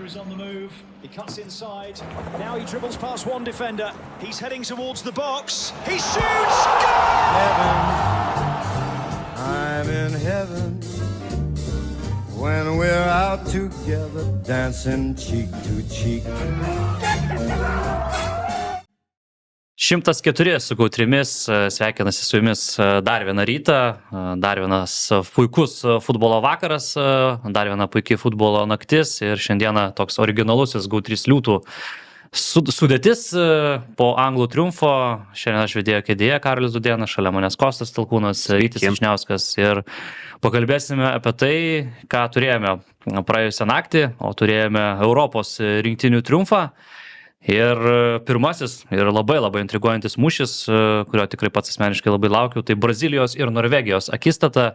is on the move. He cuts inside. Now he dribbles past one defender. He's heading towards the box. He shoots! Heaven, I'm in heaven when we're out together dancing cheek to cheek. 104 su Kautrimis, sveikinasi su jumis dar vieną rytą, dar vienas puikus futbolo vakaras, dar viena puikiai futbolo naktis ir šiandieną toks originalusis Gautrys liūtų sudėtis po anglų triumfo. Šiandien aš vedėjo kėdėje Karolis Dudėnas, šalia manęs Kostas Talkūnas, Rytis Vyšniauskas ir pakalbėsime apie tai, ką turėjome praėjusią naktį, o turėjome Europos rinktinių triumfą. Ir pirmasis ir labai intriguojantis mūšis, kurio tikrai pats asmeniškai labai laukiu, tai Brazilijos ir Norvegijos akistata.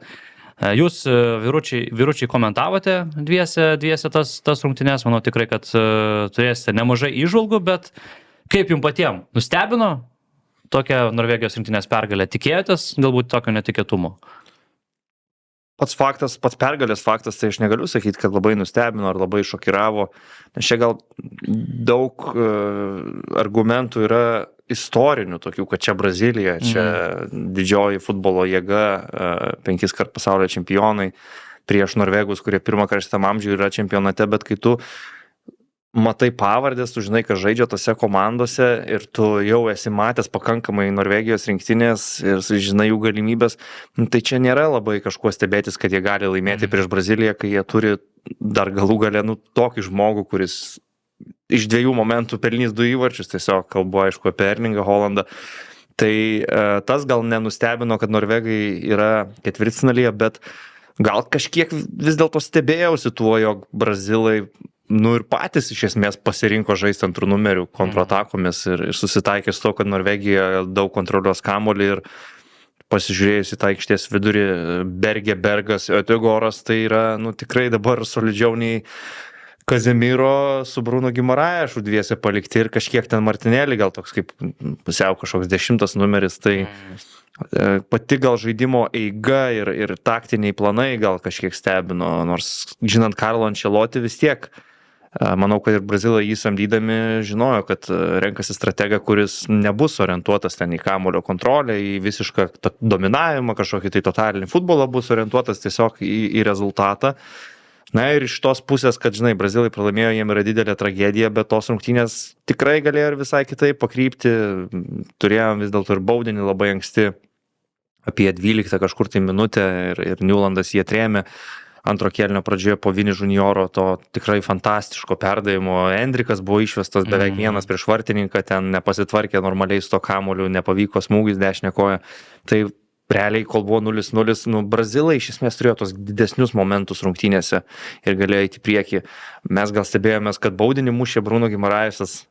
Jūs, vyručiai, komentavote dviese tas rungtynes, manau tikrai, kad turėsite nemažai įžvalgų, bet kaip jums patiems nustebino tokią Norvegijos rinktinės pergalę? Tikėjotės galbūt tokio netikėtumo? Pats pergalės faktas, tai aš negaliu sakyti, kad labai nustebino ar labai šokiravo, nes čia gal daug argumentų yra istorinių, tokių, kad čia Brazilija, čia didžioji futbolo jėga, 5 kart pasaulio čempionai prieš norvegus, kurie pirmą kartą šitam amžiui yra čempionate, bet kai tu matai pavardės, tu žinai, kad žaidžia tose komandose ir tu jau esi matęs pakankamai Norvegijos rinktinės ir žinai jų galimybės, tai čia nėra labai kažkuo stebėtis, kad jie gali laimėti prieš Braziliją, kai jie turi dar galų gale tokį žmogų, kuris iš 2 momentų pelnys 2 įvarčius, tiesiog kalbu aišku apie Erlingą Haalandą. Tai tas gal nenustebino, kad norvegai yra ketvirtfinalyje, bet gal kažkiek vis dėlto stebėjausi tuo, jog brazilai ir patys iš esmės pasirinko žaisti antrų numerių kontratakomis ir susitaikė su to, kad Norvegija daug kontroliuos kamuolį ir pasižiūrėjus į tą aikštės vidurį Bergas, Ødegaardas, tai yra tikrai dabar solidžiau nei Kazemiro su Bruno Gimaraešu dviese palikti ir kažkiek ten Martinelli, gal toks kaip pusiau kažkoks 10 numeris, tai pati gal žaidimo eiga ir taktiniai planai gal kažkiek stebino, nors žinant Carlo Ancelotti vis tiek. Manau, kad ir brazilai jį samdydami žinojo, kad renkasi strategą, kuris nebus orientuotas ten į kamuolio kontrolę, į visišką dominavimą, kažkokį tai totalinį futbolą, bus orientuotas tiesiog į rezultatą. Na ir iš tos pusės, kad, žinai, brazilai pralaimėjo, jiem yra didelė tragedija, bet tos rungtynės tikrai galėjo ir visai kitaip pakrypti. Turėjom vis dėlto ir baudinį labai anksti, apie 12 kažkur tai minutę ir Newlandas jie trėmė. Antro kėlinio pradžioje po Vini Junioro to tikrai fantastiško perdavimo. Endrikas buvo išvestas beveik vienas prieš vartininką, ten nepasitvarkė normaliai su to kamuoliu, nepavyko smūgis dešinę koją. Tai realiai, kol buvo 0-0, brazilai iš esmės turėjo tos didesnius momentus rungtynėse ir galėjo eiti į priekį. Mes gal stebėjomės, kad baudinį mušė Bruno Gimaraesas,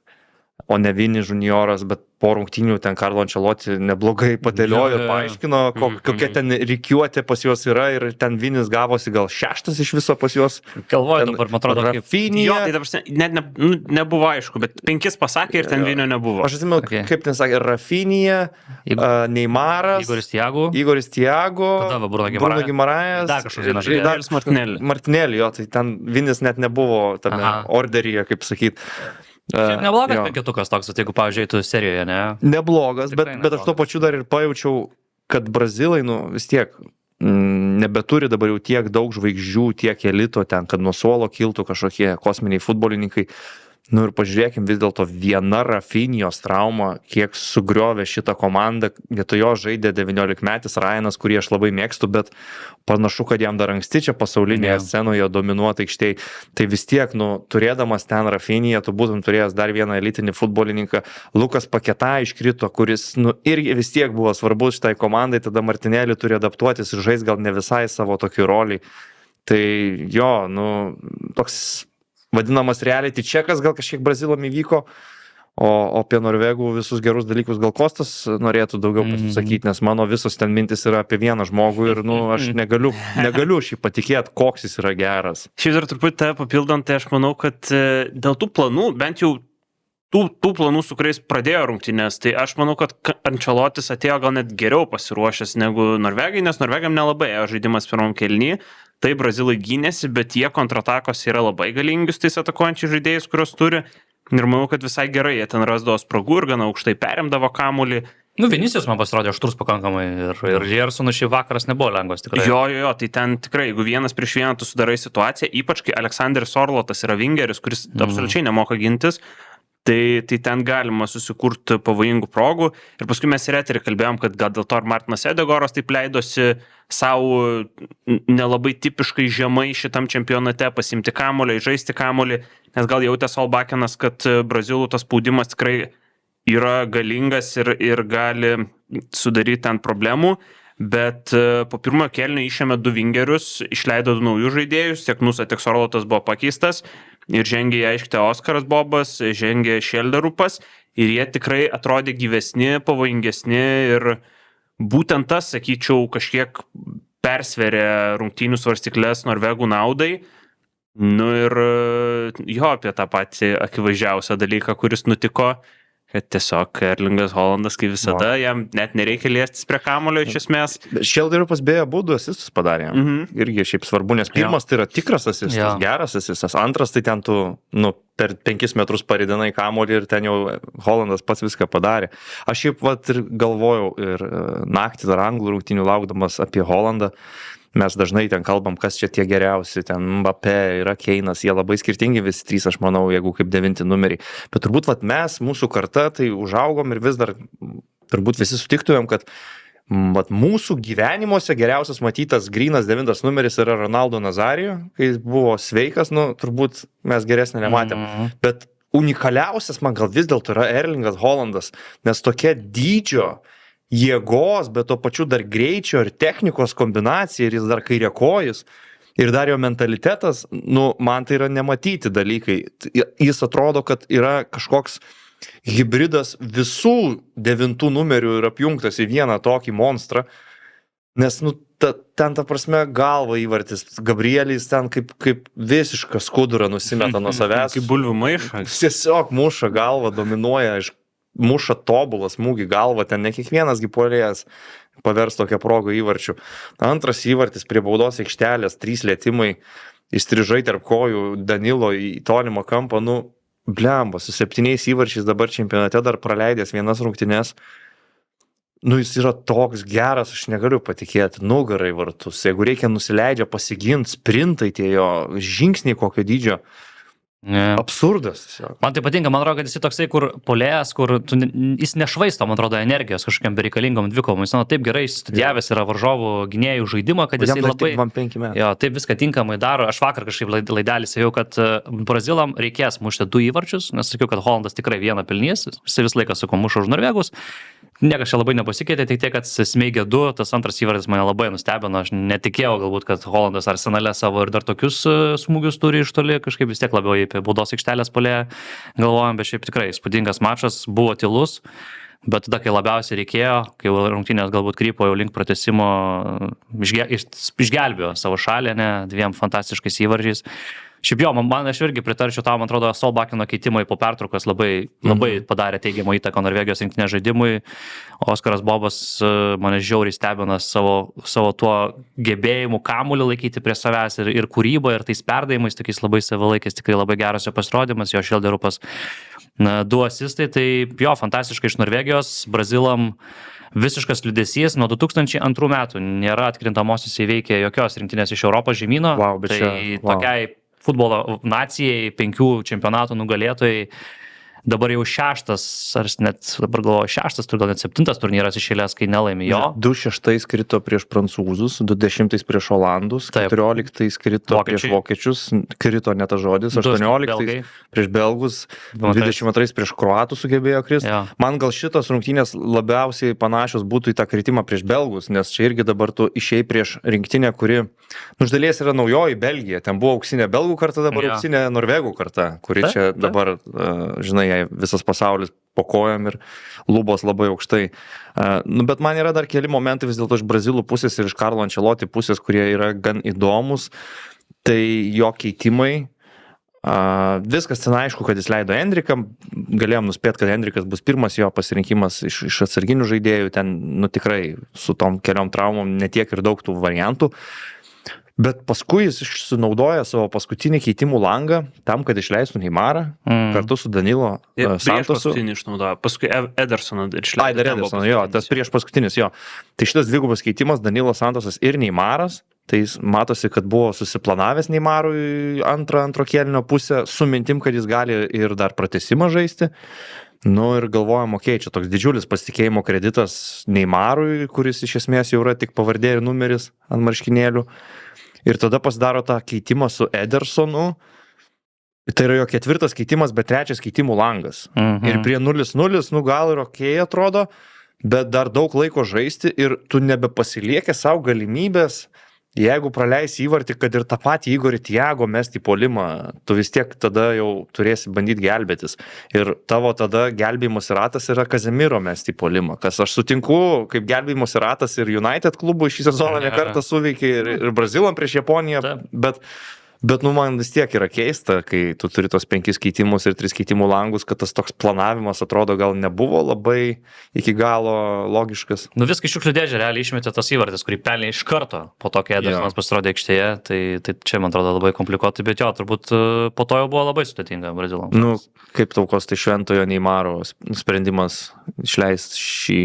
o ne Vini Junioras, bet po rungtynių ten Carlo Ancelotti neblogai padėliojo ir paaiškino, kokia ten rikiuotė pas juos yra ir ten Vinis gavosi gal 6 iš viso pas juos. Galvoju dabar, man atrodo, Rafinha. Jo, tai dabar net nebuvo aišku, bet 5 pasakė ir ten Vinio nebuvo. Aš atsimenu, kaip ten sakė, Rafinha, Neymaras, Igoris Thiago, Bruno Gimaraes, dar kažkoks Martinelli, jo, tai ten Vinis net nebuvo tame orderyje, kaip sakyt. Neblogas penketukas toks, jeigu, pavyzdžiui, tu serijoje, ne? Neblogas, bet aš tuo pačiu dar ir pajaučiau, kad brazilai, vis tiek nebeturi dabar jau tiek daug žvaigždžių, tiek elito ten, kad nuo suolo kiltų kažkokie kosminiai futbolininkai. Ir pažiūrėkim, vis dėlto viena Rafinhos trauma, kiek sugriovė šitą komandą, vietoj jo žaidė 19-metis Ryanas, kurį aš labai mėgstu, bet panašu, kad jam dar anksti čia pasaulinėje scenoje dominuoti aikštėj. Tai vis tiek, turėdamas ten Rafinhą, tu būtum turėjęs dar vieną elitinį futbolininką. Lukas Paketa iškrito, kuris irgi vis tiek buvo svarbus šitai komandai, tada Martinelli turi adaptuotis ir žais gal ne visai savo tokį rolį. Tai jo, toks vadinamas reality checkas gal kažkiek brazilam įvyko, o apie norvegų visus gerus dalykus gal Kostas norėtų daugiau pasisakyti, nes mano visos ten mintis yra apie vieną žmogų ir aš negaliu šį patikėti, koks jis yra geras. Šiaip dar truputį papildant, tai aš manau, kad dėl tų planų, bent jau tų planų, su kuriais pradėjo rungtynės, tai aš manau, kad Ancelotis atėjo gal net geriau pasiruošęs negu norvegai, nes norvegam nelabai ėjo žaidimas pirmam kėliny. tai brazilai gynėsi, bet jie kontratakos yra labai galingius tais atakuojančiais žaidėjais, kuriuos turi. Ir manau, kad visai gerai jie ten rasdavo spragų ir gana aukštai perimdavo kamuolį. Nu, Vinicius man pasirodė aštrus pakankamai ir Jersonų šį vakaras nebuvo lengvas tikrai. Jo, tai ten tikrai, jeigu 1-1 tu sudarai situaciją, ypač kai Aleksandras Orlotas yra vingeris, kuris absoliučiai nemoka gintis, tai ten galima susikurti pavojingų progų. Ir paskui mes ir eterį kalbėjom, kad gal dėl to ir Martinas Edegoras taip leidosi savo nelabai tipiškai žemai šitam čempionate pasimti kamuolį, žaisti kamuolį, nes gal jautė Solbakenas, kad brazilų tas spaudimas tikrai yra galingas ir gali sudaryti ten problemų, bet po pirmojo kėlinio išėmė 2 vingerius, išleido 2 naujus žaidėjus, tiek Nusa, tiek Orlotas buvo pakeistas ir žengė į aikštę Oskaras Bobas, žengė Šelderupas ir jie tikrai atrodė gyvesni, pavojingesni ir būtent tas, sakyčiau, kažkiek persverė rungtynių svarstyklės Norvegų naudai. Nu ir jo, apie tą patį akivaizdžiausią dalyką, kuris nutiko, kad tiesiog Erlingas Haalandas, kaip visada, jam net nereikia liestis prie kamuolio iš esmės. Šelderupas beje 2 asistus padarė. Irgi šiaip svarbu, nes pirmas tai yra tikras asistas, geras asistas, antras tai ten tu per 5 metrus paridinai kamuolį ir ten jau Haalandas pats viską padarė. Aš šiaip ir galvojau ir naktį dar anglų rungtynių laukdamas apie Haalandą. Mes dažnai ten kalbam, kas čia tie geriausi, ten Mbappé, yra Keinas, jie labai skirtingi visi 3, aš manau, jeigu kaip 9 numeriai. Bet turbūt mes, mūsų karta, tai užaugom ir vis dar turbūt visi sutiktumėm, kad mūsų gyvenimuose geriausias matytas grynas 9 numeris yra Ronaldo Nazario, kai jis buvo sveikas, turbūt mes geresnį nematėm. Bet unikaliausias man gal vis dėlto yra Erlingas Haalandas, nes tokia dydžio jėgos, bet to pačiu dar greičio ir technikos kombinacija ir jis dar kairiakojis ir dar jo mentalitetas, man tai yra nematyti dalykai. Jis atrodo, kad yra kažkoks hybridas visų 9 numerių ir apjungtas į vieną tokį monstrą, nes ten ta prasme galva įvartis, Gabrielis ten kaip visišką skudurą nusimeta nuo savęs. Kaip bulvių maišas. Tiesiog muša galva, dominuoja, muša tobulą smūgį galvą, ten ne kiekvienas puolėjas pavers tokią progą įvarčių. Antras įvartis prie baudos aikštelės, 3 lietimai, įstrižai tarp kojų Danilo į tolimą kampą, blemba, su 7 įvarčiais dabar čempionate dar praleidęs 1 rungtynes. Jis yra toks geras, aš negaliu patikėti, nugarai vartus, jeigu reikia nusileidžia pasiginti, sprintai tie jo žingsniai kokio dydžio. Absurdas. Man tai patinka, man atrodo, kad jis toksai, kur puolėjas, kur jis nešvaisto, man atrodo, energijos kažkokiam bereikalingom dvikom. Jis taip gerai studijavęs yra varžovų gynėjų žaidimą, kad jis labai... taip viską tinkamai daro. Aš vakar kažkaip laidelį sakiau, kad brazilam reikės mušti 2 įvarčius, nes sakiau, kad Haalandas tikrai vieną pelnys, jis vis laiką suko mušo už Norvegus. Niekas čia labai nepasikeitė, tik tiek, kad smeigia 2, tas antras įvartis mane labai nustebino, aš netikėjau galbūt, kad Haalandas Arsenale savo ir dar tokius smūgius turi iš toli, kažkaip vis tiek labiau apie baudos aikštelės puolėją galvojam, bet šiaip tikrai įspūdingas mačas, buvo tylus, bet tada, kai labiausiai reikėjo, kai rungtynės galbūt krypo jau link pratęsimo, išgelbėjo savo šalį, 2 fantastiškais įvarčiais. Šiaip jo, aš irgi pritarčiau tau, man atrodo, Solbakeno keitimai po pertraukos labai padarė teigiamą įtaką Norvegijos rinktinės žaidimui. Oskaras Bobas mane žiauriai stebina savo tuo gebėjimu kamuolį laikyti prie savęs ir kūrybą, ir tais perdavimais, tokiais labai savalaikais, tikrai labai geras jo pasirodymas, jo Šelderupas 2 asistai, tai jo, fantastiškai iš Norvegijos, brazilam visiškas liūdesys, nuo 2002 metų nėra atkrintamosios įveikė jokios rinktinės iš Europos žemyno, tokiai futbolo nacijai, 5 čempionatų nugalėtojai, dabar jau 6, ar net dabar galvoju 6, gal net 7 turnyras iš eilės, kai nelaimi jo. 2-6 krito prieš prancūzus, 2-10 prieš olandus, 14 krito prieš vokiečius, krito ne tas žodis, 18 prieš belgus, 22 prieš kroatus sugebėjo kristi. Man gal šitos rungtynės labiausiai panašios būtų į tą kritimą prieš belgus, nes čia irgi dabar tu išėjai prieš rinktinę, kuri iš dalies yra naujoji Belgija. Ten buvo auksinė belgų karta, dabar auksinė norvegų karta, kuri čia dabar, žinai, visas pasaulis po kojom ir lubos labai aukštai. Bet man yra dar keli momentai vis dėlto iš brazilų pusės ir iš Carlo Ancelotti pusės, kurie yra gan įdomus. Tai jo keitimai. Viskas ten aišku, kad jis leido Endriką. Galėjom nuspėti, kad Endrikas bus pirmas jo pasirinkimas iš atsarginių žaidėjų. Ten tikrai su tom keliom traumom netiek ir daug tų variantų. Bet paskui jis sunaudoja savo paskutinį keitimų langą tam, kad išleistų Neymarą kartu su Danilo Prieš Santosu. paskutinį išnaudojo, paskui Edersoną išleido. Ai, dar Edersoną, jo, tas prieš paskutinis, jo. Tai šitas dvigubas keitimas, Danilo Santosas ir Neymaras, tai jis matosi, kad buvo susiplanavęs Neymarui antro kėlinio pusę, su mintim, kad jis gali ir dar pratęsimą žaisti. Nu ir galvojam, čia toks didžiulis pasitikėjimo kreditas Neymarui, kuris iš esmės jau yra tik pavardė ir numeris ant marškinėlių. Ir tada pasidaro tą keitimą su Edersonu. Tai yra jo 4 keitimas, bet 3 keitimų langas. Ir prie 0-0, nu gal ir okei atrodo, bet dar daug laiko žaisti ir tu nebepasiliekė savo galimybės, jeigu praleisi įvartį, kad ir tą patį Igorį Tiago mesti į puolimą, tu vis tiek tada jau turėsi bandyti gelbėtis. Ir tavo tada gelbėjimosi ratas yra Kazemiro mesti į puolimą, kas aš sutinku, kaip gelbėjimosi ratas ir United klubų šį sezoną ne kartą suveikė ir Brazilam prieš Japoniją, bet nu man vis tiek yra keista, kai tu turi tos 5 keitimus ir 3 keitimų langus, kad tas toks planavimas atrodo gal nebuvo labai iki galo logiškas. Nu viską iš šiukšlių dėžę realiai išmetė tas įvartis, kurį pelnė iš karto po to, kai Edersonas pasirodė aikštėje, tai čia man atrodo labai komplikuotai, bet jo, turbūt po to jau buvo labai sudėtinga Brazilams. Nu, kaip taukos tai šventojo Neymaro sprendimas išleisti šį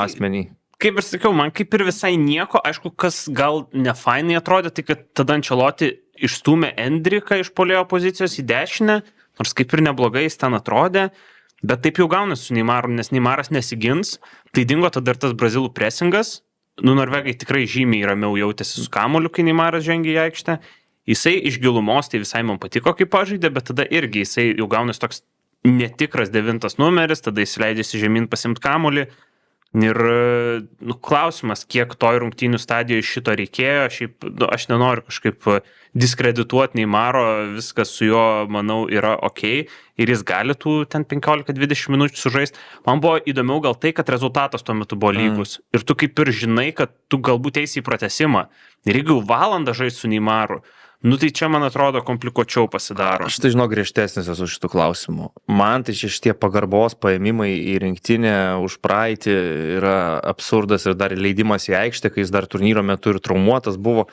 asmenį. Kaip ir sakiau, man kaip ir visai nieko, aišku, kas gal nefainai atrodė, tai kad tada Ancelotti išstūmė Endriką iš puolėjo pozicijos į dešinę, nors kaip ir neblogai jis ten atrodė, bet taip jau gaunasi su Neymaru, nes Neymaras nesigins, tai dingo tada ir tas brazilų presingas, nu norvegai tikrai žymiai ramiau jautėsi su kamuoliu, kai Neymaras žengė į aikštę, jisai iš gilumos tai visai man patiko, kaip pažaidė, bet tada irgi jisai jau gaunasi toks netikras 9 numeris, tada jis leidėsi žemyn pasimti kamuolį. Ir klausimas, kiek toj rungtynių stadijoje šito reikėjo, šiaip aš nenoriu kažkaip diskredituoti Neymaro, viskas su juo, manau, yra okei ir jis gali tų ten 15-20 minučių sužaisti. Man buvo įdomiau gal tai, kad rezultatas tuo metu buvo lygus ir tu kaip ir žinai, kad tu galbūt eisi į pratęsimą ir jeigu valandą žaisti su Neymaru, nu tai čia, man atrodo, komplikuočiau pasidaro. Aš tai žinau griežtesnis esu šitų klausimų. Man tai šitie pagarbos paėmimai į rinktinę už praeitį yra absurdas ir dar leidimas į aikštę, kai jis dar turnyro metu ir traumuotas buvo.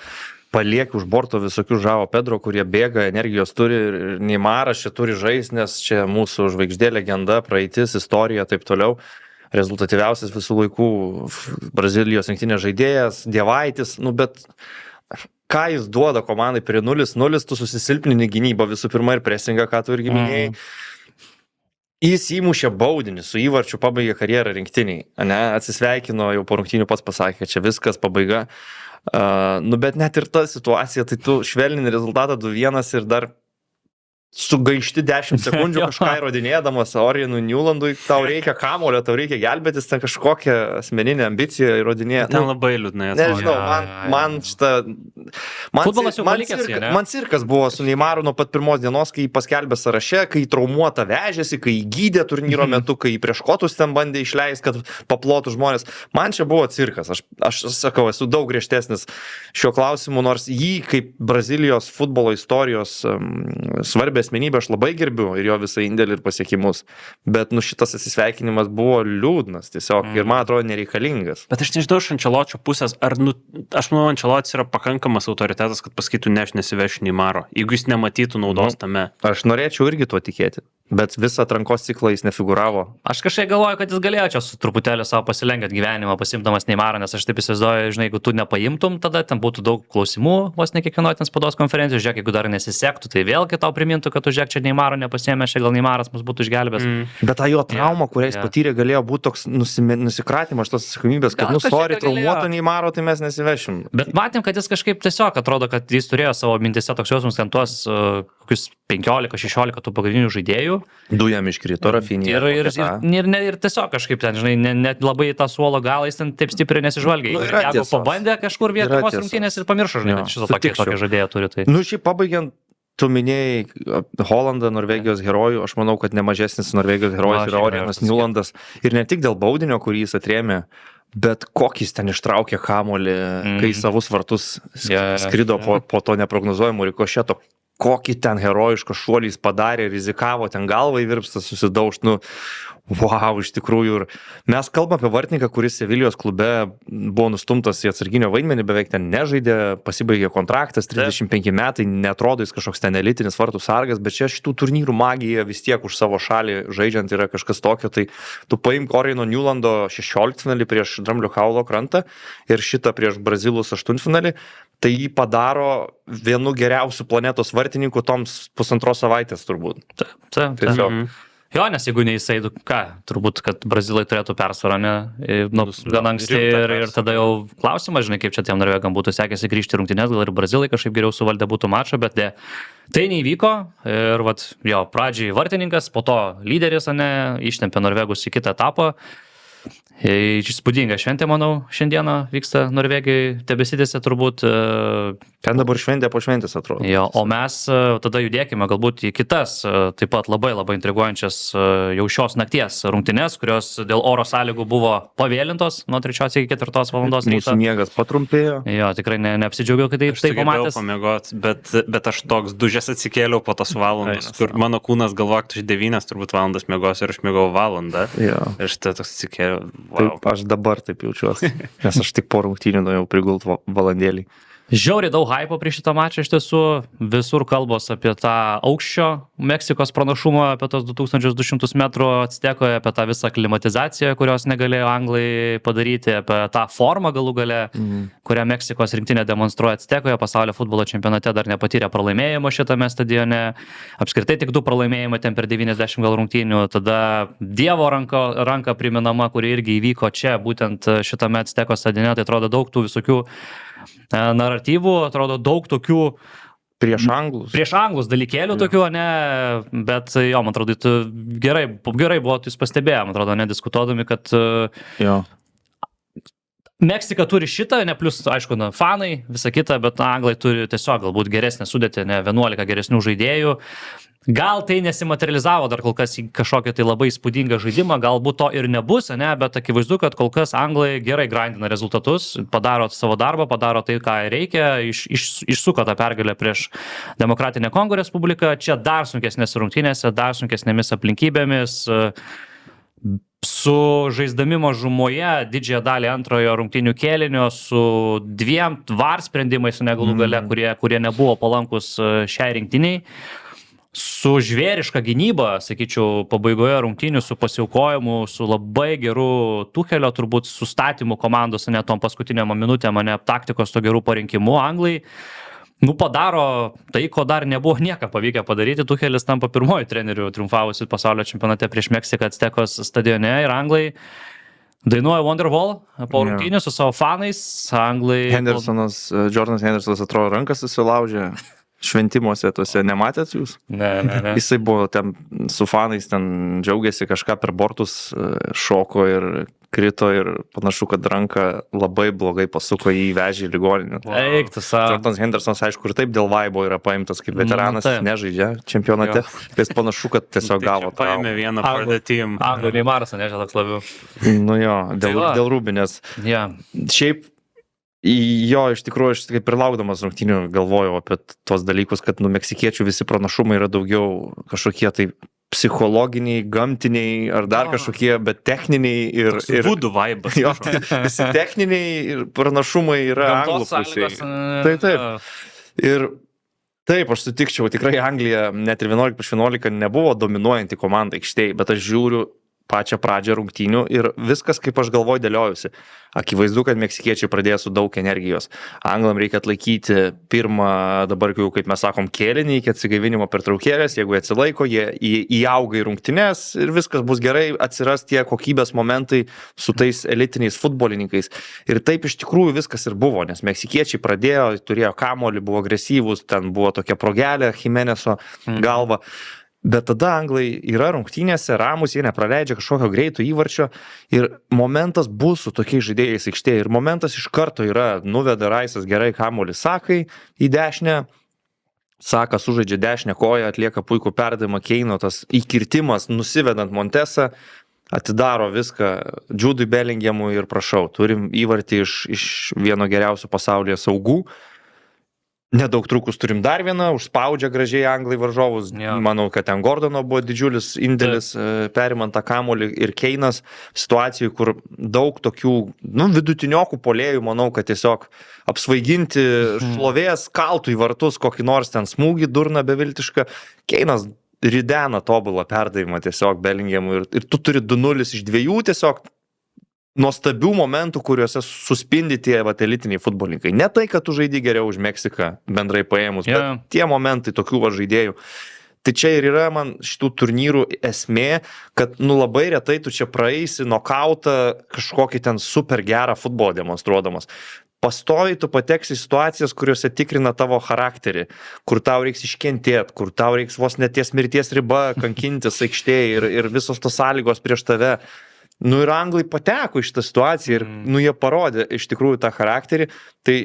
Palieki už borto visokių Žavo Pedro, kurie bėga, energijos turi ir Neymaras čia turi žaisti, nes čia mūsų žvaigždė legenda, praeitis, istorija, taip toliau. Rezultatyviausias visų laikų Brazilijos rinktinės žaidėjas, dievaitis, nu bet ką jis duoda komandai prie 0-0, tu susisilpnini gynybą visų pirma ir presingą, ką tu irgi minėjai. Jis įmušė baudinį, su įvarčiu pabaigė karjerą rinktiniai, ne? Atsisveikino, jau po rungtynių pats pasakė, čia viskas pabaiga. Nu bet net ir ta situacija, tai tu švelnini rezultatą 2-1 ir dar sugaišti 10 sekundžių kažką įrodinėdamas Orienui Newlandui, tau reikia kamulio, tau reikia gelbėtis, ten kažkokią asmeninę ambiciją įrodinėti. Ten labai liūdnai atrodo. Nežinau, man šitą... Man cirkas buvo su Neymaru nuo pat pirmos dienos, kai jį paskelbė sąraše, kai traumuota vežėsi, kai jį gydė turnyro metu, kai jį prieš kotus ten bandė išleisti, kad paplotų žmonės. Man čia buvo cirkas. Aš sakau, esu daug griežtesnis šiuo klausimu, nors jį kaip Brazilijos futbolo istorijos svarbė asmenybę aš labai gerbiu ir jo visą indėlį ir pasiekimus, bet šitas atsisveikinimas buvo liūdnas tiesiog ir man atrodo nereikalingas. Bet aš nežinau iš Anceločio pusės, aš manau, Ancelotis yra pakankamas autoritetas, kad pasakytų, ne, aš nesivešiu Neymaro, jeigu jis nematytų naudos tame. Aš norėčiau irgi tuo tikėti, bet visą atrankos ciklą jis nefiguravo. Aš kažkaip galvoju, kad jis galėjo čia su truputėlį savo pasilenkiant gyvenimą, pasimdamas Neymarą, nes aš taip įsivaizduoju, žinai, jeigu tu nepaimtum, tada ten būtų daug klausimų, vos ne kiekvienoje ten spaudos konferencijos, žiūrėk, jeigu dar nesisektų, tai vėlgi tau primintų, kad tu žiūrėk, čia Neymaro nepasiėmė, čia gal Neymaras mus būtų išgelbės. Bet ta jo trauma, kurią jis patyrė, galėjo būti toks nusikratimas tos atsakomybės, kad traumuoto Neymaro, tai mes nesivešim. Bet matėm, kad jis kažkaip tiesiog atrodo, kad jis turėjo savo mintise toks jausmus, kad tuos kokius 15-16 tų pagrindinių žaidėjų. Du jam iškrito, Rafinha. Ir tiesiog kažkaip ten, žinai, net labai tą suolo galą jis ten taip stipriai nesižvalgė. Jeigu pabandė kažkur vietos rungtynės ir pamiršo, žinai, kad šitą tokią žaidėją turi. Tai. Nu, šiaip pabaigiant, tu minėjai Holandą, Norvegijos herojų, aš manau, kad nemažesnis Norvegijos herojus yra Orienas Newlandas. Ir ne tik dėl baudinio, kurį jis atrėmė, bet kokį jis ten ištraukė kamuolį, kai savus vartus skrido po to neprognozuojamo rikošeto. Kokį ten herojišką šuolį jis padarė, rizikavo ten galvą į virpstą susidaužt, Wow, iš tikrųjų. Ir mes kalbame apie vartininką, kuris Sevilijos klube buvo nustumtas į atsarginio vaidmenį, beveik ten nežaidė, pasibaigė kontraktas, 35 metai, netrodo jis kažkoks ten elitinis vartų sargas, bet čia šitų turnyrų magija vis tiek už savo šalį žaidžiant yra kažkas tokio. Tai tu paimk Orino Newlando 16-finalį prieš Dramblio kaulo krantą ir šitą prieš Brazilus 8-finalį. Tai jį padaro vienu geriausių planetos vartininkų toms pusantros savaitės turbūt. Tiesiog. Jo, nes jeigu ne jisai, ką, turbūt, kad Brazilai turėtų persvarą, ne, nu, gana anksti ir tada jau klausimas, žinai, kaip čia tiem norvegam būtų sekėsi grįžti rungtynės, gal ir Brazilai kažkaip geriau suvaldę būtų mačą, bet ne, tai neįvyko ir vat, jo, pradžiai vartininkas, po to lyderis, ne, ištempė norvegus į kitą etapą. Įspūdinga šventė, manau, šiandieną vyksta Norvegijai, tebesitėse turbūt. Ten dabar šventė po šventės atrodo. Jo, o mes tada judėkime galbūt į kitas, taip pat labai intriguojančias jau šios nakties rungtynes, kurios dėl oro sąlygų buvo pavėlintos nuo 3 iki 4 valandos ryto. Mūsų miegas patrumpėjo. Jo, tikrai neapsidžiaugiau, kad tai pamatęs. Pamiegot, bet aš toks dužęs atsikėliau po tos valandos, kur mano kūnas galvoja, kad aš 9 turbūt valandas miegos ir aš miegau valandą. Jo. Ir šitą toks atsikėliau. Taip, aš dabar taip jaučiuosi, nes aš tik po rungtynių nuėjau prigult valandėlį. Žiauriai daug hypo prieš šitą mačą iš tiesų, visur kalbos apie tą aukščio Meksikos pranašumą, apie tos 2200 metrų Actekoje, apie tą visą klimatizaciją, kurios negalėjo anglai padaryti, apie tą formą galų gale, kurią Meksikos rinktinė demonstruoja Actekoje, pasaulio futbolo čempionate dar nepatyrė pralaimėjimo šitame stadione, apskritai tik 2 pralaimėjimai ten per 90 gal rungtynių, tada Dievo ranka priminama, kuri irgi įvyko čia, būtent šitame Actekos stadione, tai atrodo daug tų visokių naratyvų, atrodo daug tokių prieš anglus dalykėlių tokių, ne, bet jo, man atrodo, gerai buvo, jūs pastebėjo, man atrodo, nediskutuodami, kad jo. Meksika turi šitą, ne plus, aišku, fanai, visa kita, bet anglai turi tiesiog galbūt geresnę sudėtį, ne 11 geresnių žaidėjų. Gal tai nesimaterializavo dar kol kas į kažkokią tai labai įspūdingą žaidimą, galbūt to ir nebus, ne, bet akivaizdu, kad kol kas anglai gerai grindina rezultatus, padaro savo darbą, padaro tai, ką reikia, išsuko tą pergalę prieš Demokratinę Kongo Respubliką, čia dar sunkesnės rungtynėse, dar sunkesnėmis aplinkybėmis, su žaisdami mažumoje didžiąją dalį antrojo rungtynių kėlinio, su 2 VAR sprendimais negalų gale, kurie nebuvo palankus šiai rinktiniai. Su žvėriška gynyba, sakyčiau, pabaigoje rungtynių, su pasiaukojimu, su labai geru Tuchelio turbūt sustatymu komandos, ne tom paskutiniam minutėm, ne taktikos to gerų parinkimų, anglai, padaro tai, ko dar nebuvo niekam pavykę padaryti. Tuchelis tampa pirmoju treneriu triumfavusi pasaulio čempionate prieš Meksiką Actekos stadione ir anglai dainuoja Wonderwall po rungtynių su savo fanais, anglai. Jordanas Hendersonas atrodo rankas susilaužė. Šventimuose tuose nematėt jūs? Ne. Jisai buvo ten su fanais, ten džiaugiasi, kažką per bortus šoko ir krito ir panašu, kad ranką labai blogai pasuko, jį vežė į ligoninę. Eik tu savo. Jordanas Hendersonas, aišku, ir taip dėl vaibo yra paimtas kaip veteranas, nežaidžia čempionate. Jis panašu, kad tiesiog gavo tą. Paėmė vieną for the team. Anglų Neimaras, nežinau, toks labiau. Nu jo, dėl Rūbinės. Šiaip jo, iš tikrųjų, aš kaip ir laukdamas rungtynių galvojau apie tos dalykus, kad meksikiečių visi pranašumai yra daugiau kažkokie tai psichologiniai, gamtiniai ar dar kažkokie, bet techniniai ir Voodoo vibas. Jo, visi techniniai ir pranašumai yra anglų pusėje. Taip. Ir taip, aš sutikčiau, tikrai Anglija net ir 11-11 nebuvo dominuojanti komanda aikštėje, bet aš žiūriu pačią pradžią rungtynių ir viskas, kaip aš galvoju, dėliojusi. Akivaizdu, kad meksikiečiai pradėjo su daug energijos. Anglam reikia atlaikyti pirmą, dabar jau, kaip mes sakom, kėlinį iki atsigaivinimo pertraukėlės. Jeigu jie atsilaiko, jie įauga į rungtynes ir viskas bus gerai, atsiras tie kokybės momentai su tais elitiniais futbolininkais. Ir taip iš tikrųjų viskas ir buvo, nes meksikiečiai pradėjo, turėjo kamuolį, buvo agresyvūs, ten buvo tokia progelė Jimeneso galva. Bet tada anglai yra rungtynėse, ramus, jie nepraleidžia kažkokio greito įvarčio ir momentas bus su tokiais žaidėjais aikštėje ir momentas iš karto yra, nuveda Raisas gerai kamuolį Sakai į dešinę, Saka sužaidžia dešinę koją, atlieka puikų perdavimą, Keino tas įkirtimas, nusivedant Montesą, atidaro viską Judui Bellingemui ir prašau, turim įvartį iš vieno geriausių pasaulyje saugų. Nedaug trukus turim dar vieną, užspaudžia gražiai anglai varžovus. Jo. Manau, kad ten Gordono buvo didžiulis indėlis perimant tą kamuolį ir Keinas situacijų, kur daug tokių vidutiniokų polėjų, manau, kad tiesiog apsvaiginti šlovės, kaltų į vartus kokį nors ten smūgį durną beviltišką. Keinas ridena tobulą perdavimą tiesiog Bellingemui ir tu turi 2-0 iš 2 tiesiog nuostabių momentų, kuriuose suspindi tie elitiniai futbolininkai. Ne tai, kad tu žaidži geriau už Meksiką bendrai paėmus, bet tie momentai tokių žaidėjų. Tai čia ir yra man šitų turnyrų esmė, kad labai retai tu čia praeisi nokautą kažkokį ten super gerą futbolą demonstruodamas. Pastoviai tu pateksi į situacijas, kuriuose tikrina tavo charakterį, kur tau reiks iškentėti, kur tau reiks vos neties mirties riba kankintis aikštėje ir visos tos sąlygos prieš tave. Ir anglai pateko į šitą situaciją ir jie parodė iš tikrųjų tą charakterį. Tai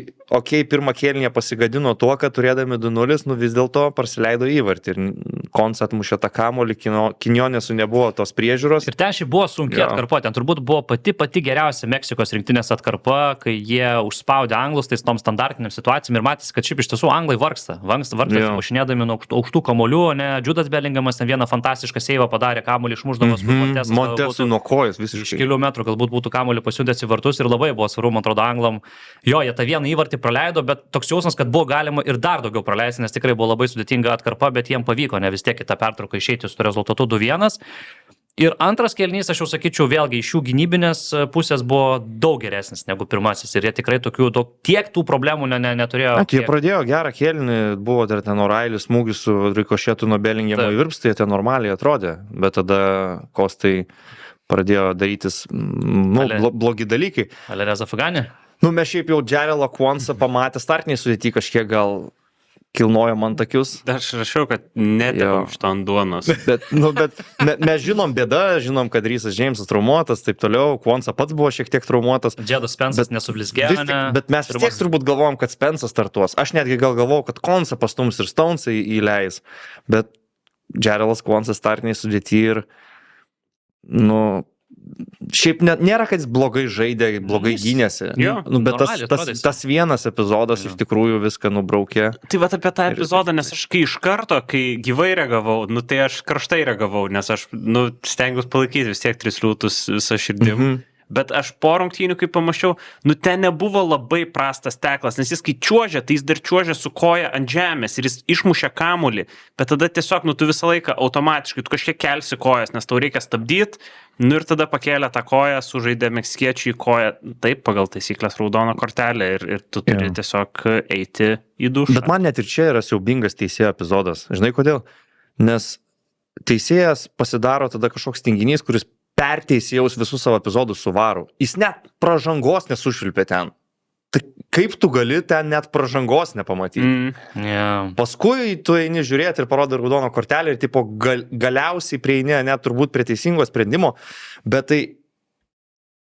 pirmą kėlinį pasigadino tuo, kad turėdami 2-0, vis dėlto prasileido įvartį. Ir Kons atmušė tą kamuolį, Kinjonesų nebuvo tos priežiūros. Ir ten šiaip buvo sunkiai atkarpa, ten turbūt buvo pati geriausia Meksikos rinktinės atkarpa, kai jie užspaudė anglus tais tom standartiniam situacijom ir matėsi, kad šiaip iš tiesų anglai vargsta mušinėdami nuo aukštų kamuolių, ne Judas Bellingamas ten vieną fantastišką seivą padarė, kamuolį išmušdamas Montesui nuo kojos iš kelių metrų, galbūt būtų kamuolį pasiūdęs į vartus ir labai buvo svarbu, man atrodo, anglam. Jo, jie tą vieną įvartį praleido, bet toks jausmas, kad buvo galima ir dar daugiau praleisti, nes tikrai buvo labai sudėtinga atkarpa, bet jiem pavyko, ne vis tiek į tą pertrauką išeiti su rezultatu 2-1. Ir antras kėlinys, aš jau sakyčiau, vėlgi iš jų gynybinės pusės buvo daug geresnis negu pirmasis ir jie tikrai tiek tų problemų neturėjo. Jie pradėjo gerą kėlinį, buvo dar ten Orailis smūgis su rikošetu nuo Bellingemo į virpstą, jie ten normaliai atrodė, bet tada Kostai pradėjo darytis blogi dalykai. Alereza Fuganė? Mes šiaip jau Jarelą Quansą pamatę startiniai sudėti kažkiek gal kilnojo man takius. Aš rašiau, kad netėvam šito ant duonos. Bet mes žinom bėdą, žinom, kad Rysas Džeimsas traumuotas, taip toliau, Quansą pats buvo šiek tiek traumuotas. Džedas Spensas nesublizgėjo. Bet mes vis tiek turbūt galvojom, kad Spensas startuos. Aš netgi galvojau, kad Quansą pastums ir Stonesą įleis. Bet Jarelas Quansas startiniai sudėti ir šiaip nėra, kad jis blogai žaidė, blogai gynėsi. Bet tas vienas epizodas iš tikrųjų viską nubraukė. Tai va apie tą epizodą, nes aš kai iš karto, kai gyvai reagavau, tai aš karštai reagavau, nes aš stengiausi palaikyti vis tiek 3 liūtus visą širdim. Bet aš po rungtynių, kai pamačiau, ten nebuvo labai prastas teklas, nes jis kai čiuožė, tai jis dar čiuožė su koja ant žemės ir jis išmušė kamuolį, bet tada tiesiog, tu visą laiką automatiškai, tu kažkiek kelsi kojas, nes tau reikia stabdyti, ir tada pakėlė tą koją, sužaidė meksikiečių į koją, taip, pagal taisyklės raudoną kortelę ir tu turi tiesiog eiti į dušą. Bet man net ir čia yra siaubingas teisėjo epizodas. Žinai kodėl? Nes teisėjas pasidaro tada kažkoks tinginys, kuris perteisėjaus visus savo epizodus su varu. Jis net pražangos nesušvilpė ten. Tai kaip tu gali ten net pražangos nepamatyti? Paskui tu eini žiūrėti ir parodo raudoną kortelę ir tipo galiausiai prieini net turbūt prie teisingo sprendimo, bet tai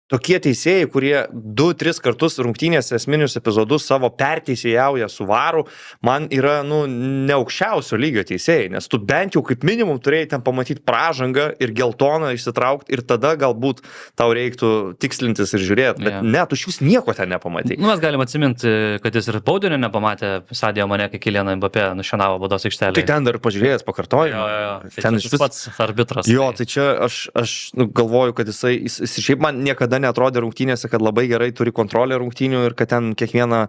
tokie teisėjai, kurie 2-3 kartus rungtynėse esminius epizodus savo perteisėjauja su varu, man yra, ne aukščiausio lygio teisėjai, nes tu bent jau kaip minimum turėjai ten pamatyti pražangą ir geltoną išsitraukti ir tada galbūt tau reiktų tikslintis ir žiūrėti, bet ne, tu šis nieko ten nepamatai. Mes galim atsiminti, kad jis ir baudinio nepamatė, Sadio Mane, kai Kylianą Mbappé nušienavo baudos aikštelėje. Tai ten dar pažiūrėjęs pakartojimą. Ten iš pats arbitras. Jo, tai čia aš galvoju, kad jis šiaip man niekada neatrodė rungtynėse, kad labai gerai turi kontrolę rungtynių ir kad ten kiekvieną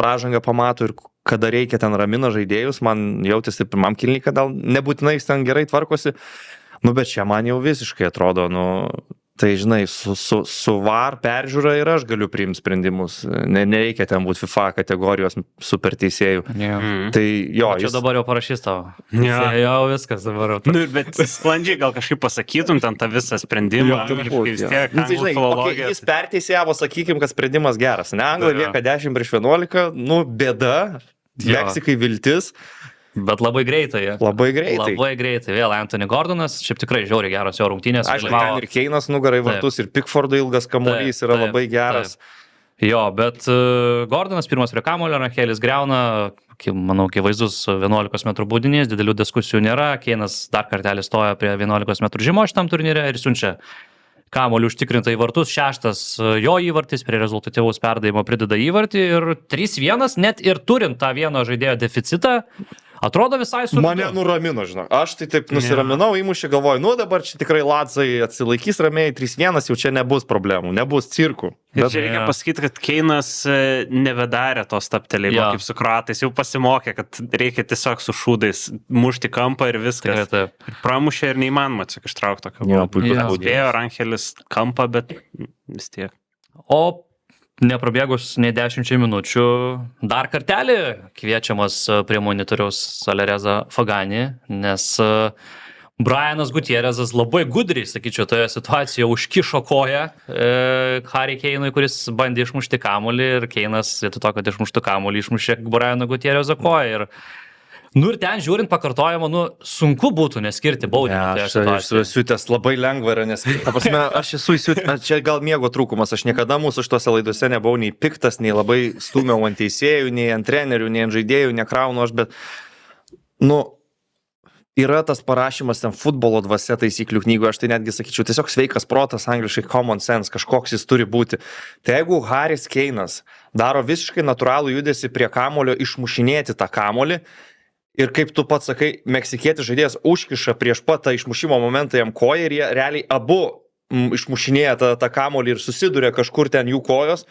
pražangą pamato ir kada reikia ten ramina žaidėjus, man jautėsi pirmam kėliny, kad nebūtinai jis ten gerai tvarkosi, bet čia man jau visiškai atrodo, tai žinai, su VAR peržiūra ir aš galiu priimti sprendimus, nereikia ten būti FIFA kategorijos super teisėjų. Tai jo. Čia dabar jau parašys tavo. Jau viskas dabar. Bet sklandžiai gal kažkaip pasakytum ten tą visą sprendimą. Jis perteisėjavo, sakykim, kad sprendimas geras. Ne, anglai lieka 10-11, bėda, Meksikai viltis. Bet labai greitai. Labai greitai. Vėl Anthony Gordonas, šiaip tikrai žiauriai geros jo rungtynės. Aišku, ten ir Keinas nugarai vartus, ir Pickfordo ilgas kamuolys yra labai geras. Jo, bet Gordonas pirmas prie kamuolio, Rachelis greuna, manau, akivaizdus 11 metrų baudinys, didelių diskusijų nėra. Keinas dar kartelį stoja prie 11 metrų žymo šitam turnyre ir siunčia kamuolį užtikrinta į vartus, 6 jo įvartis prie rezultatyvaus perdavimo prideda įvartį ir 3-1, net ir turint tą vieno žaidėjo deficitą, atrodo visai su... Mane nuramino, žinok. Aš tai taip nusiraminau, įmušė, galvoju, nu dabar čia tikrai Ladzai atsilaikys ramiai, 3-1, jau čia nebus problemų, nebus cirkų. Ir čia reikia pasakyti, kad Keinas nebedarė to staptelėjimo kaip su kroatais, jau pasimokė, kad reikia tiesiog su šūdais mušti kampą ir viskas. Taip. Ir pramušė ir neįmanoma čia ištraukti tokio. Jo, puikus Atspėjo baudėjas. Rankelis kampą, bet vis tiek. O neprabėgus nei 10 minučių, dar kartelį kviečiamas prie monitoriaus Alereza Fagani, nes Brianas Gutierrezas labai gudriai, sakyčiau, toje situacijoje užkišo koją Harry Keinui, kuris bandė išmušti kamuolį ir Keinas, vietoj to, kad išmuštų kamuolį, išmušė Briano Gutierrezo koją. Ir ten žiūrint pakartojimo, sunku būtų neskirti baudinį. Aš įsiutęs labai lengva yra, nes, ta prasme, aš esu įsiutęs, čia gal miego trūkumas, aš niekada mūsų šituose laiduose nebuvau nei piktas, nei labai stūmiau ant teisėjų, nei ant trenerių, nei ant žaidėjų, nekraunu aš, bet, yra tas parašymas ten futbolo dvasia taisyklių knygoje, aš tai netgi sakyčiau, tiesiog sveikas protas, angliškai common sense, kažkoks jis turi būti. Tai jeigu Harris Keinas daro visiškai natūralų judesį prie kamulio, išmušinėti tą kamulį, ir kaip tu pats sakai, meksikietis žaidėjas užkiša prieš pat tą išmušimo momentą jam koją ir jie realiai abu išmušinėja tą kamulį ir susiduria kažkur ten jų kojos,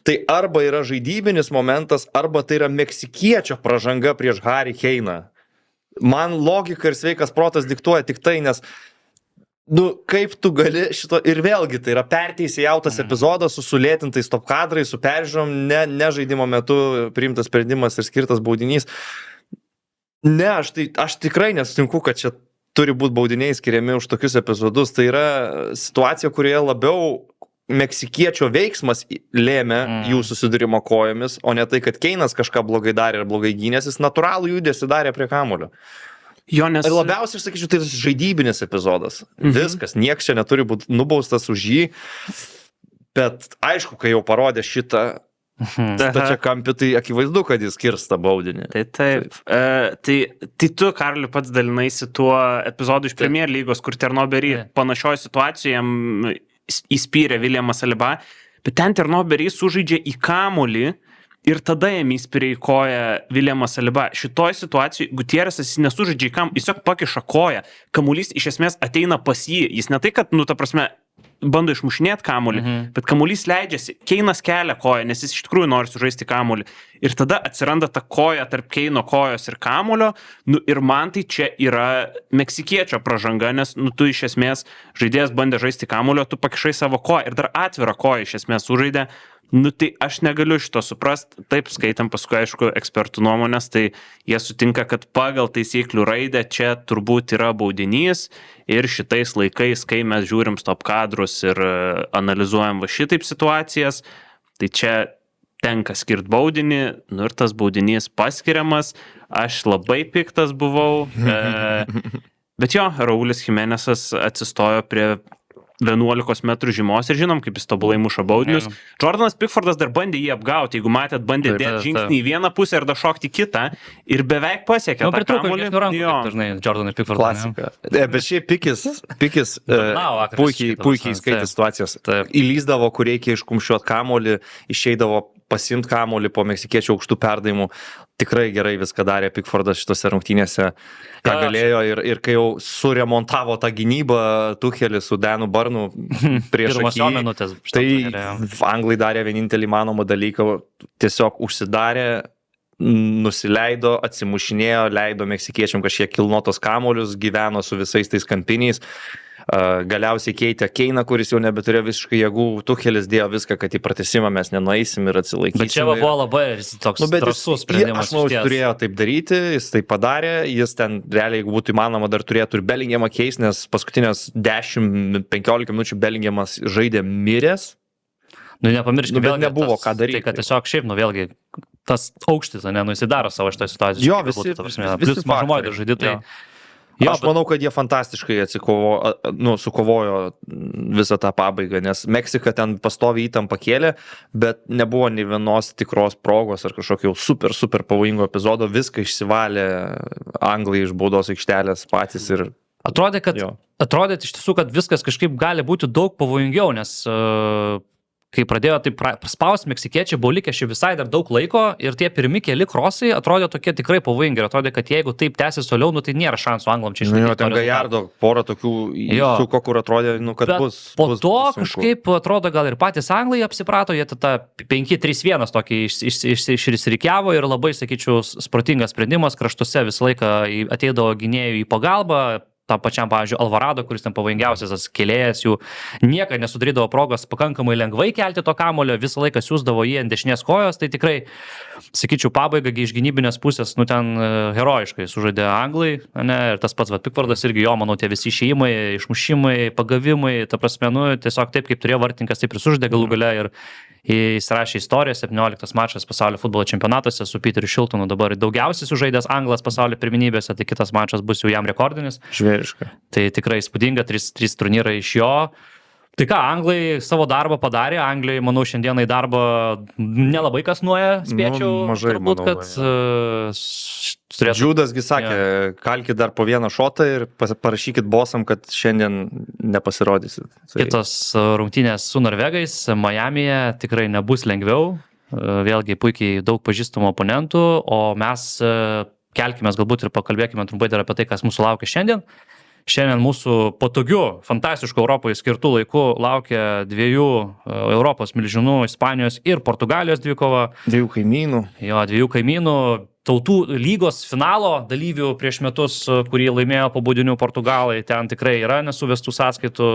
tai arba yra žaidybinis momentas, arba tai yra meksikiečio pražanga prieš Harry Keiną. Man logika ir sveikas protas diktuoja tik tai, nes kaip tu gali šito, ir vėlgi tai yra perteisėjautas epizodas su sulėtintais top kadrais, su peržiūrom, ne žaidimo metu priimtas sprendimas ir skirtas baudinys. Ne, aš tikrai nesutinku, kad čia turi būti baudiniai skiriami už tokius epizodus. Tai yra situacija, kurioje labiau meksikiečio veiksmas lėmė jų susidūrimo kojomis, o ne tai, kad Keinas kažką blogai darė ir blogai gynės, jis natūralų judesį darė prie kamulio. Ir labiausiai, aš sakyčiau, tai žaidybinis epizodas. Viskas, nieks čia neturi būti nubaustas už jį, bet aišku, kai jau parodė šitą stačia kampį, tai akivaizdu, kad jis kirsta baudinį. Taip. Tai tu, Karli, pats dalinaisi tuo epizodu iš Premier lygos, kur Ternoberį panašioje situacijoje jam įspyrė Williamas Saliba, bet ten Ternoberį sužaidžia į kamuolį ir tada jam įspyrė į koją Williamas Saliba. Šitoje situacijoje Gutierrezas nesužaidžia į kamuolį, tiesiog pakiša koją. Kamuolys iš esmės ateina pas jį. Jis ne tai, kad, ta prasme, bando išmušinėti kamuolį, bet kamuolys leidžiasi, Keinas kelia koją, nes jis iš tikrųjų nori sužaisti kamuolį. Ir tada atsiranda ta koja tarp Keino kojos ir kamulio, ir man tai čia yra meksikiečio pražanga, nes tu iš esmės žaidėjas bandė žaisti kamulio, tu pakišai savo koją ir dar atvirą koją iš esmės sužaidė. Tai aš negaliu šito suprast, taip skaitam paskui, aišku, ekspertų nuomonės, tai jie sutinka, kad pagal taisyklių raidę čia turbūt yra baudinys ir šitais laikais, kai mes žiūrim stop kadrus ir analizuojam va šitaip situacijas, tai čia tenka skirt baudinį, ir tas baudinys paskiriamas, aš labai piktas buvau, bet jo, Raulis Jimenezas atsistojo prie 11 metrų žymos ir žinom, kaip jis tobulai muša baudinius. Jordanas Pickfordas dar bandė jį apgauti, jeigu matėt, bandė dėti žingsnį į vieną pusę ir dar šokti kitą ir beveik pasiekė tą kamuolį. Dažnai Jordanui Pickfordas. Klasika. Bet šiaip Pikis puikiai skaitė situacijas. Įlyzdavo, kur reikia iškumščiuoti kamuolį, išeidavo pasimti kamuolį po meksikiečių aukštų perdavimų. Tikrai gerai viską darė Pickfordas šitose rungtynėse, ką galėjo ir kai jau suremontavo tą gynybą Tuchelis su Danu Barnu prieš akį, tai anglai darė vienintelį įmanomą dalyką, tiesiog užsidarė, nusileido, atsimušinėjo, leido meksikiečiam kažkiek kilnotos kamuolius, gyveno su visais tais kampiniais. Galiausiai keitė Keiną, kuris jau nebeturėjo visiškai jėgų, Tuchelis dėjo viską, kad į pratesimą mes nenueisim ir atsilaikysim. Bet čia buvo labai toks drąsus sprendimas. Aš manau, jis turėjo taip daryti, jis tai padarė, jis ten realiai, jeigu būtų įmanoma, dar turėtų ir Bellinghamą keisti, nes paskutinės 10-15 minučių Bellinghamas žaidė miręs. Nepamirškime, bet nebuvo ką daryti. Tai, kad tiesiog šiaip, vėlgi, tas aukštis, jis daro savo šitą situaciją. Jo, visi mažumoje žaidytai. Aš manau, kad jie fantastiškai sukovojo visą tą pabaigą, nes Meksika ten pastoviai įtampą kėlė, bet nebuvo nei vienos tikros progos ar kažkokio super pavojingo epizodo, viską išsivalė anglai iš baudos aikštelės patys ir Atrodė iš tiesų, kad viskas kažkaip gali būti daug pavojingiau, nes kai pradėjo taip spausti, meksikiečiai buvo likę šiaip visai dar daug laiko ir tie pirmi keli krosai atrodė tokie tikrai pavojingi. Ir atrodė, kad jeigu taip tęsis toliau, tai nėra šansų anglam čia išlaikyti. Ten Gajardo porą tokių įsuko, kur atrodė, kad bet bus. Po to kažkaip atrodo, gal ir patys anglai apsiprato, jie tą 5-3-1 tokį išsirikiavo ir labai, sakyčiau, sprotingas sprendimas, kraštuose visą laiką ateidavo gynėjų į pagalbą. Tam pačiam, pavyzdžiui, Alvarado, kuris ten pavojingiausias atskėlėjęs, jų niekada nesudarydavo progos pakankamai lengvai kelti to kamulio, visą laiką siūsdavo jį ant dešinės kojos, tai tikrai, sakyčiau, pabaiga iš gynybinės pusės, ten herojiškai sužaidė anglai, ne, ir tas pats Pickfordas irgi jo, manau, tie visi išėjimai, išmušimai, pagavimai, ta prasme, tiesiog taip, kaip turėjo vartininkas, taip ir sužaidė galų gale ir jis rašė istoriją, 17 mačas pasaulio futbolo čempionatuose su Peteriu Shiltonu, dabar daugiausiai sužaidęs anglas pasaulio pirmenybėse, tai kitas mačas bus jau jam rekordinis. Žvėriška. Tai tikrai įspūdinga, 3 turnyrai iš jo. Tai ką, anglai savo darbą padarė, Anglijai, manau, šiandieną į darbą nelabai kas nuoja, spėčiau, mažai, turbūt, manau, kad turėtų... Džiudasgi sakė, kalkit dar po vieną šotą ir parašykit bosam, kad šiandien nepasirodysit. Kitos rungtynės su norvegais Majamyje tikrai nebus lengviau, vėlgi puikiai daug pažįstamų oponentų, o mes kelkime galbūt ir pakalbėkime trumpai dar apie tai, kas mūsų laukia šiandien. Šiandien mūsų patogių, fantastiškų Europoje skirtų laikų laukia 2 Europos milžinų, Ispanijos ir Portugalijos dvikova. 2 kaimynų. Jo, 2 kaimynų. Tautų lygos finalo dalyvių prieš metus, kurį laimėjo po baudinių Portugalai, ten tikrai yra nesuvestų sąskaitų.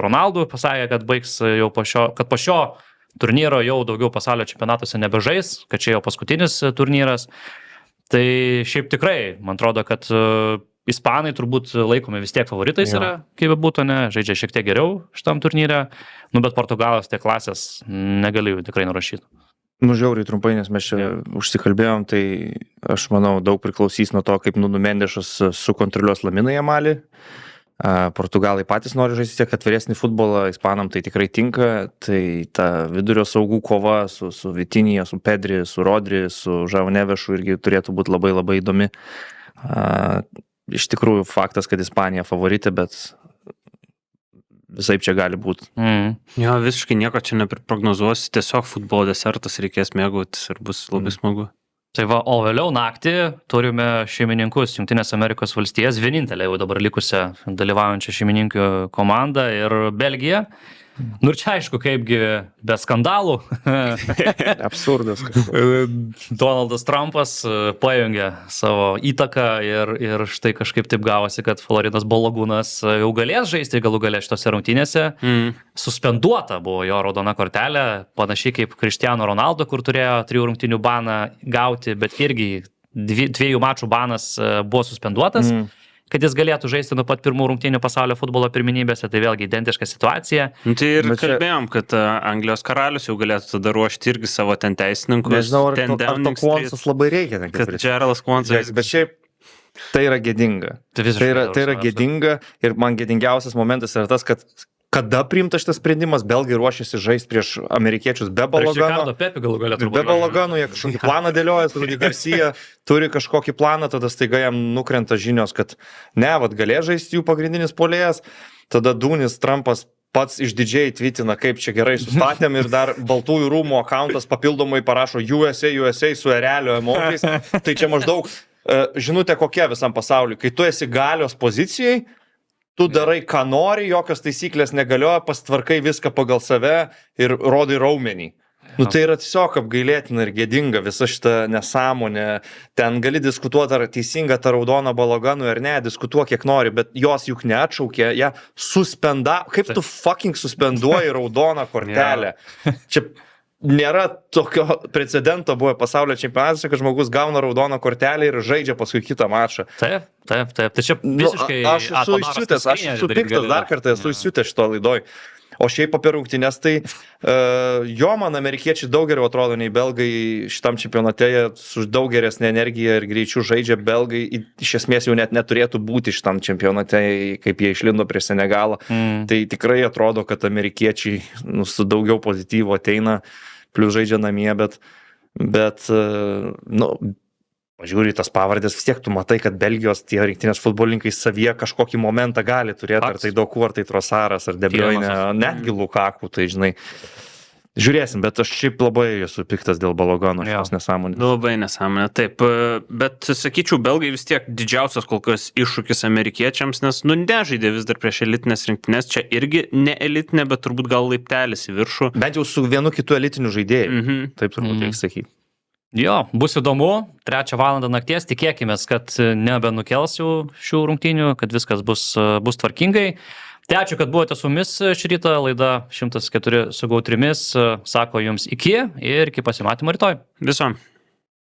Ronaldo pasakė, kad baigs jau po šio turnyro jau daugiau pasaulio čempionatuose nebežais, kad čia jau paskutinis turnyras. Tai šiaip tikrai, man atrodo, kad Ispanai turbūt laikomi vis tiek favoritais yra, kaip būtų, ne, žaidžia šiek tiek geriau šitam turnyre, bet Portugalos tie klasės negaliu tikrai nurašyti. Žiauriai trumpai, nes mes čia užsikalbėjom, tai aš manau daug priklausys nuo to, kaip Nuno Mendešas sukontroliuos Laminą Jamalį. Portugalai patys nori žaisti tiek atviresnį futbolą, Ispanam tai tikrai tinka, tai ta vidurio saugų kova su Vitinija, su Pedri, su Rodri, su Žao Nevešu irgi turėtų būti labai labai įdomi. Iš tikrųjų faktas, kad Ispanija favoritė, bet visai čia gali būti. Jo, visiškai nieko čia neprognozuosi, tiesiog futbolo desertas reikės mėgautis ir bus labai smagu. Tai va, o vėliau naktį turime šeimininkus Jungtinės Amerikos valstijas, vienintelė jau dabar likusią dalyvaujančią šeimininkų komandą ir Belgija. Nu ir čia aišku, kaipgi be skandalų. Absurdas. Donaldas Trumpas pajungė savo įtaką ir štai kažkaip taip gavosi, kad Floridas Balogūnas jau galės žaisti galų gale šitose rungtynėse. Suspenduota buvo jo raudona kortelė, panašiai kaip Cristiano Ronaldo, kur turėjo 3 rungtynių baną gauti, bet irgi 2 mačų banas buvo suspenduotas. Kad jis galėtų žaisti nuo pat pirmų rungtynių pasaulio futbolo pirmenybėse, tai vėlgi identiška situacija. Tai ir kalbėjom, kad Anglijos karalius jau galėtų tada ruošti irgi savo ten teisininkus. Nežinau, ar to Kvonsas labai reikia. Kad Geraldas Kvonsas. Bet šiaip tai yra gėdinga. Tai yra gėdinga ir man gėdingiausias momentas yra tas, kad kada priimtas šitas sprendimas, belgai ruošiasi žaisti prieš amerikiečius be Balogano. Be Balogano, jie kažkokį planą dėlioja, Rudy Garcia turi kažkokį planą, tada staiga jam nukrenta žinios, kad ne, galės žaisti jų pagrindinis puolėjas, tada Dūnis Trumpas pats išdidžiai tvitina, kaip čia gerai sustatėm ir dar Baltųjų rūmų akauntas papildomai parašo USA su erelio emojais. Tai čia maždaug žinutė kokia visam pasauliu, kai tu esi galios pozicijai, tu darai, ką nori, jokios taisyklės negalioja, pastvarkai viską pagal save ir rodai raumenį. Tai yra tiesiog apgailėtina ir gėdinga visa šita nesąmonė. Ten gali diskutuoti, ar teisinga ta raudona Baloganui ar ne, diskutuok kiek nori, bet jos juk neatšaukė, ją suspendavo. Kaip tu fucking suspenduoji raudoną kortelę? Čia nėra tokio precedento buvo pasaulio čempionatuose, kad žmogus gauna raudoną kortelę ir žaidžia paskui kitą mačą. Taip. Tai čia visiškai... Aš esu išsiutęs, aš esu piktas, dar kartą esu išsiutęs šito laidoj. O šiaip apie rungtynes, tai man amerikiečiai daug geriau atrodo nei belgai šitam čempionate, su daug geresnė energija ir greičiu žaidžia. Belgai iš esmės jau net neturėtų būti šitam čempionate, kaip jie išlindo prieš Senegalą. Tai tikrai atrodo, kad amerikiečiai su daugiau pozityvo ateina, plius žaidžia namie, bet pažiūri į tas pavardės, vis tiek tu matai, kad Belgijos tie rinktinės futbolininkai savyje kažkokį momentą gali turėti, ar tai Doku, ar tai Trosaras, ar De Bruyne, Tielemans. netgi Lukaku, tai žinai. Žiūrėsim, bet aš šiaip labai esu piktas dėl Balogono šios nesąmonės. Labai nesąmonė, taip. Bet sakyčiau, belgai vis tiek didžiausias kol kas iššūkis amerikiečiams, nes nežaidė vis dar prieš elitinės rinktinės. Čia irgi ne elitinė, bet turbūt gal laiptelis į viršų. Bent jau su vienu kitu elitiniu žaidėju. Taip turbūt reikia sakyti. Jo, bus įdomu, 3 valandą nakties, tikėkime, kad nebenukels jau šių rungtynių, kad viskas bus tvarkingai. Tai ačiū, kad buvote su mumis šį rytą, laida 104 su GO3, sako jums iki ir iki pasimatymo rytoj. Visom.